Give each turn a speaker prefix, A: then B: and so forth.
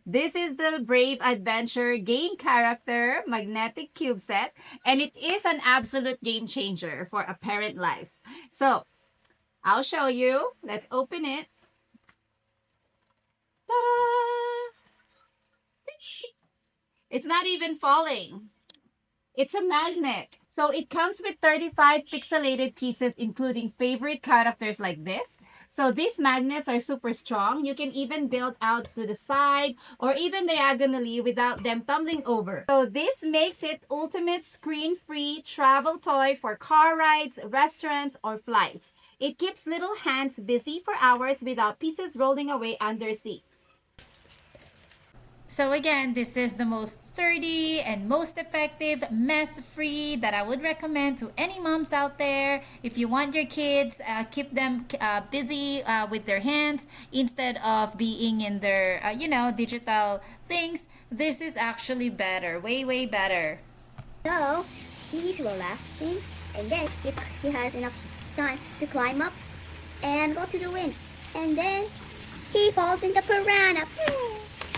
A: This is the Brave Adventure game character magnetic cube set, and it is an absolute game changer for a parent life. So, I'll show you. Let's open it. Ta-da! It's not even falling. It's a magnet. So it comes with 35 pixelated pieces, including favorite characters like this. So these magnets are super strong. You can even build out to the side or even diagonally without them tumbling over. So this makes it ultimate screen-free travel toy for car rides, restaurants, or flights. It keeps little hands busy for hours without pieces rolling away under seats. So again, this is the most sturdy and most effective mess-free that I would recommend to any moms out there. If you want your kids, keep them busy with their hands instead of being in their, digital things. This is actually better, way, way better.
B: So he's relaxing, and then he has enough time to climb up and go to the wind, and then he falls in the piranha.